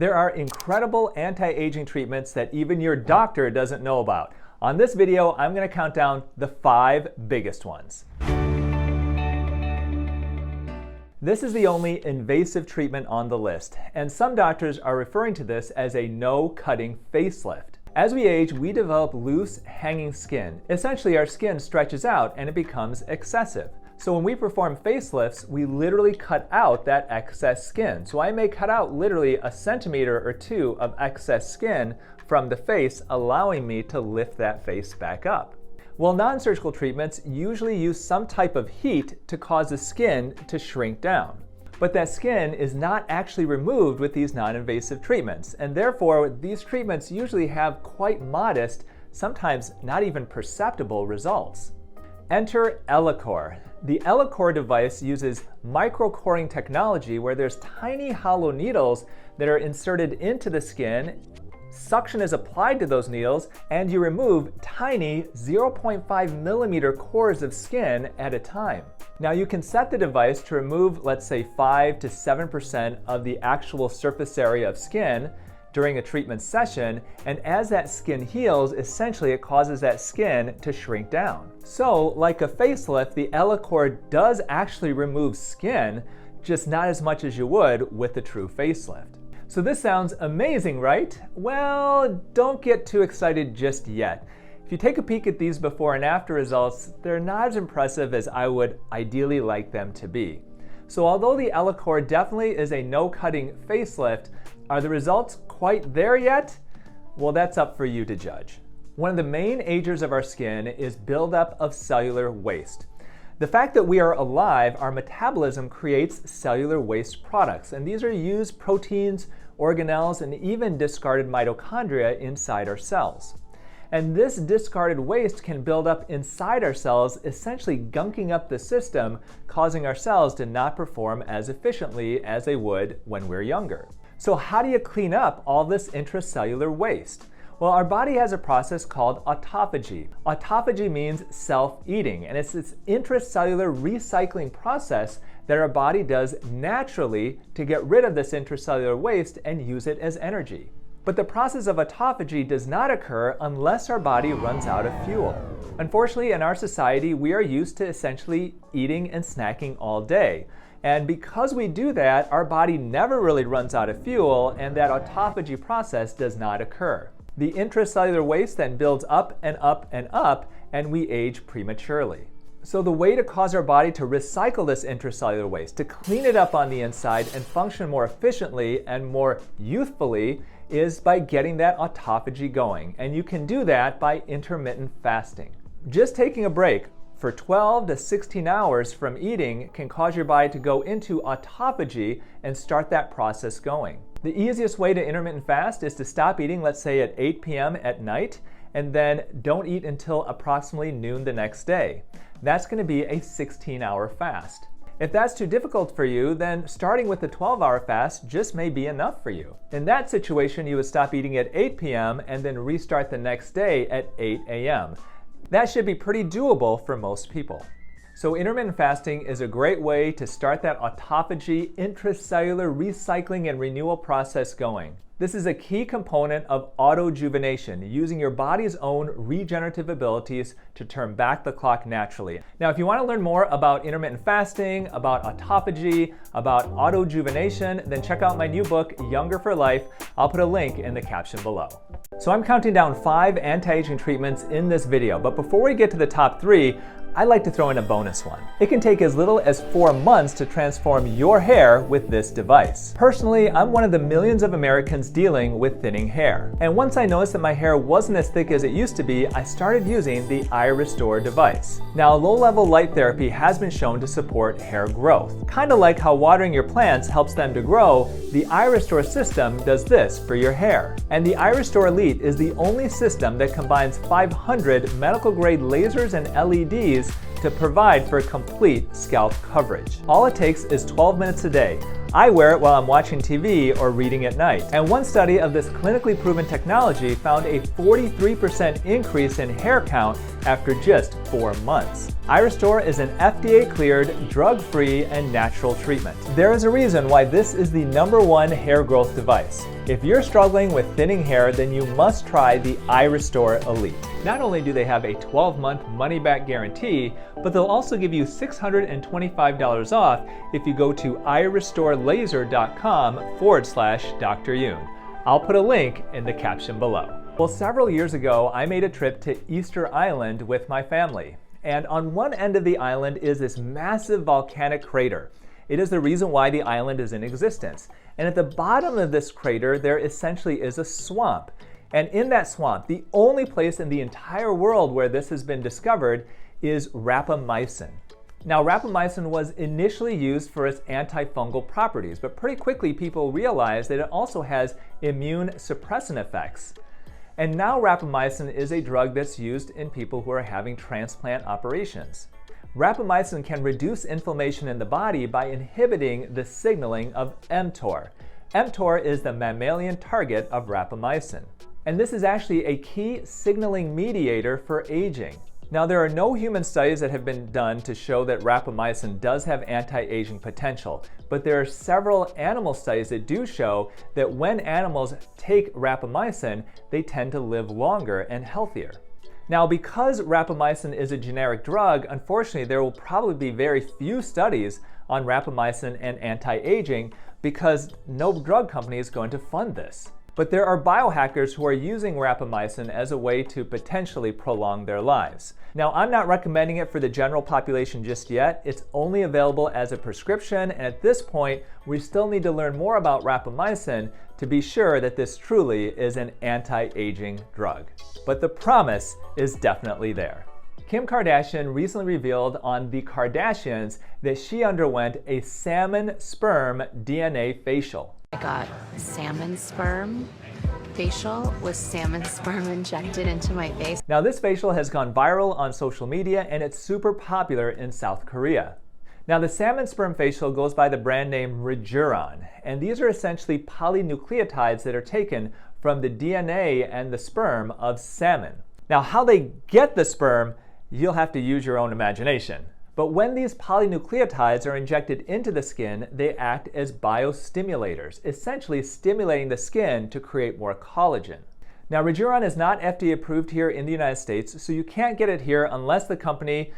There are incredible anti-aging treatments that even your doctor doesn't know about. On this video, I'm going to count down the 5 biggest ones. This is the only invasive treatment on the list, and some doctors are referring to this as a no-cutting facelift. As we age, we develop loose, hanging skin. Essentially, our skin stretches out and it becomes excessive. So when we perform facelifts, we literally cut out that excess skin. So I may cut out literally 1 centimeter or 2 of excess skin from the face, allowing me to lift that face back up. Well, non-surgical treatments usually use some type of heat to cause the skin to shrink down. But that skin is not actually removed with these non-invasive treatments, and therefore these treatments usually have quite modest, sometimes not even perceptible results. Enter Elor. The Elor device uses microcoring technology where there's tiny hollow needles that are inserted into the skin. Suction is applied to those needles, and you remove tiny 0.5 millimeter cores of skin at a time. Now you can set the device to remove, let's say, 5 to 7% of the actual surface area of skin during a treatment session, and as that skin heals, essentially it causes that skin to shrink down. So, like a facelift, the Elor does actually remove skin, just not as much as you would with the true facelift. So this sounds amazing, right? Well, don't get too excited just yet. If you take a peek at these before and after results, they're not as impressive as I would ideally like them to be. So although the Elor definitely is a no-cutting facelift, are the results quite there yet? Well, that's up for you to judge. One of the main agers of our skin is buildup of cellular waste. The fact that we are alive, our metabolism creates cellular waste products, and these are used proteins, organelles, and even discarded mitochondria inside our cells. And this discarded waste can build up inside our cells, essentially gunking up the system, causing our cells to not perform as efficiently as they would when we're younger. So how do you clean up all this intracellular waste? Well, our body has a process called autophagy. Autophagy means self-eating, and it's this intracellular recycling process that our body does naturally to get rid of this intracellular waste and use it as energy. But the process of autophagy does not occur unless our body runs out of fuel. Unfortunately, in our society, we are used to essentially eating and snacking all day. And because we do that, our body never really runs out of fuel, and that autophagy process does not occur. The intracellular waste then builds up and up and up, and we age prematurely. So the way to cause our body to recycle this intracellular waste, to clean it up on the inside and function more efficiently and more youthfully, is by getting that autophagy going. And you can do that by intermittent fasting. Just taking a break for 12 to 16 hours from eating can cause your body to go into autophagy and start that process going. The easiest way to intermittent fast is to stop eating, let's say at 8 p.m. at night, and then don't eat until approximately noon the next day. That's going to be a 16-hour fast. If that's too difficult for you, then starting with the 12-hour fast just may be enough for you. In that situation, you would stop eating at 8 p.m. and then restart the next day at 8 a.m. That should be pretty doable for most people. So intermittent fasting is a great way to start that autophagy, intracellular recycling and renewal process going. This is a key component of autojuvenation, using your body's own regenerative abilities to turn back the clock naturally. Now, if you want to learn more about intermittent fasting, about autophagy, about autojuvenation, then check out my new book, Younger for Life. I'll put a link in the caption below. So I'm counting down 5 anti-aging treatments in this video, but before we get to the top 3, I'd like to throw in a bonus one. It can take as little as 4 months to transform your hair with this device. Personally, I'm one of the millions of Americans dealing with thinning hair. And once I noticed that my hair wasn't as thick as it used to be, I started using the iRestore device. Now, low-level light therapy has been shown to support hair growth. Kind of like how watering your plants helps them to grow, the iRestore system does this for your hair. And the iRestore Elite is the only system that combines 500 medical-grade lasers and LEDs to provide for complete scalp coverage. All it takes is 12 minutes a day. I wear it while I'm watching TV or reading at night. And one study of this clinically proven technology found a 43% increase in hair count after just 4 months. iRestore is an FDA-cleared, drug-free, and natural treatment. There is a reason why this is the #1 hair growth device. If you're struggling with thinning hair, then you must try the iRestore Elite. Not only do they have a 12-month money-back guarantee, but they'll also give you $625 off if you go to irestorelaser.com/Dr. Youn. I'll put a link in the caption below. Well, several years ago, I made a trip to Easter Island with my family. And on one end of the island is this massive volcanic crater. It is the reason why the island is in existence. And at the bottom of this crater, there essentially is a swamp. And in that swamp, the only place in the entire world where this has been discovered is rapamycin. Now, rapamycin was initially used for its antifungal properties, but pretty quickly people realized that it also has immune suppressant effects. And now rapamycin is a drug that's used in people who are having transplant operations. Rapamycin can reduce inflammation in the body by inhibiting the signaling of mTOR. mTOR is the mammalian target of rapamycin. And this is actually a key signaling mediator for aging. Now, there are no human studies that have been done to show that rapamycin does have anti-aging potential, but there are several animal studies that do show that when animals take rapamycin, they tend to live longer and healthier. Now, because rapamycin is a generic drug, unfortunately, there will probably be very few studies on rapamycin and anti-aging because no drug company is going to fund this. But there are biohackers who are using rapamycin as a way to potentially prolong their lives. Now, I'm not recommending it for the general population just yet. It's only available as a prescription, and at this point, we still need to learn more about rapamycin to be sure that this truly is an anti-aging drug. But the promise is definitely there. Kim Kardashian recently revealed on The Kardashians that she underwent a salmon sperm DNA facial. I got salmon sperm facial with salmon sperm injected into my face. Now, this facial has gone viral on social media and it's super popular in South Korea. Now, the salmon sperm facial goes by the brand name Regeneron, and these are essentially polynucleotides that are taken from the DNA and the sperm of salmon. Now, how they get the sperm, you'll have to use your own imagination. But when these polynucleotides are injected into the skin, they act as biostimulators, essentially stimulating the skin to create more collagen. Now, Regeneron is not FDA approved here in the United States, so you can't get it here unless the company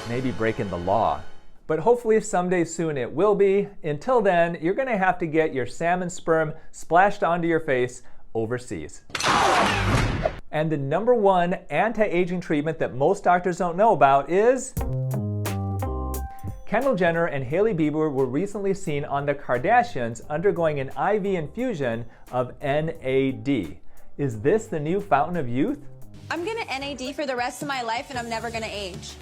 may be breaking the law. But hopefully someday soon it will be. Until then, you're gonna have to get your salmon sperm splashed onto your face overseas. And the #1 anti-aging treatment that most doctors don't know about is Kendall Jenner and Hailey Bieber were recently seen on The Kardashians undergoing an IV infusion of NAD. Is this the new fountain of youth? I'm gonna NAD for the rest of my life and I'm never gonna age.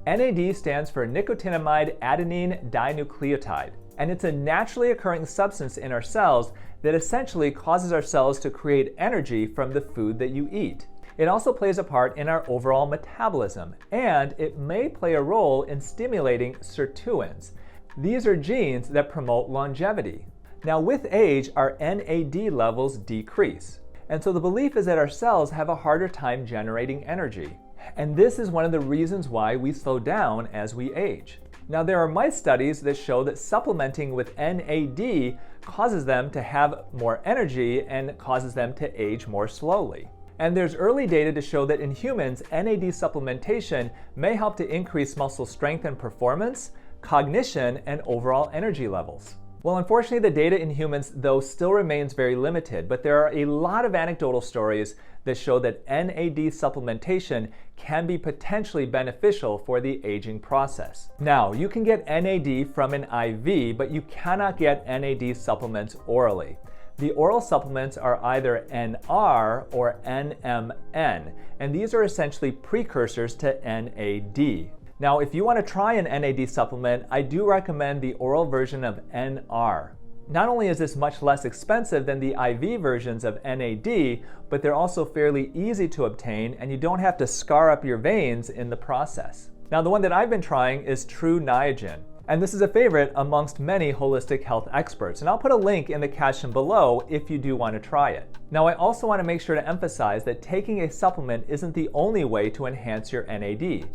NAD stands for nicotinamide adenine dinucleotide, and it's a naturally occurring substance in our cells that essentially causes our cells to create energy from the food that you eat. It also plays a part in our overall metabolism, and it may play a role in stimulating sirtuins. These are genes that promote longevity. Now, with age, our NAD levels decrease, and so the belief is that our cells have a harder time generating energy. And this is one of the reasons why we slow down as we age. Now, there are mice studies that show that supplementing with NAD causes them to have more energy and causes them to age more slowly. And there's early data to show that in humans, NAD supplementation may help to increase muscle strength and performance, cognition, and overall energy levels. Well, unfortunately, the data in humans, though, still remains very limited, but there are a lot of anecdotal stories that show that NAD supplementation can be potentially beneficial for the aging process. Now, you can get NAD from an IV, but you cannot get NAD supplements orally. The oral supplements are either NR or NMN, and these are essentially precursors to NAD. Now, if you want to try an NAD supplement, I do recommend the oral version of NR. Not only is this much less expensive than the IV versions of NAD, but they're also fairly easy to obtain, and you don't have to scar up your veins in the process. Now, the one that I've been trying is True Niagen. And this is a favorite amongst many holistic health experts, and I'll put a link in the caption below if you do want to try it. Now, I also want to make sure to emphasize that taking a supplement isn't the only way to enhance your NAD.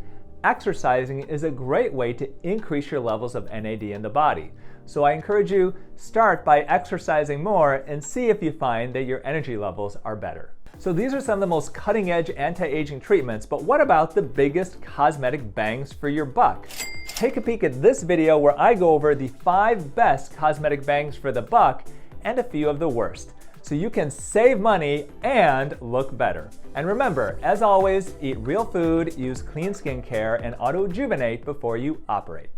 Exercising is a great way to increase your levels of NAD in the body. So I encourage you, start by exercising more and see if you find that your energy levels are better. So these are some of the most cutting-edge anti-aging treatments, but what about the biggest cosmetic bangs for your buck? Take a peek at this video where I go over the 5 best cosmetic bangs for the buck and a few of the worst, so you can save money and look better. And remember, as always, eat real food, use clean skincare, and auto-rejuvenate before you operate.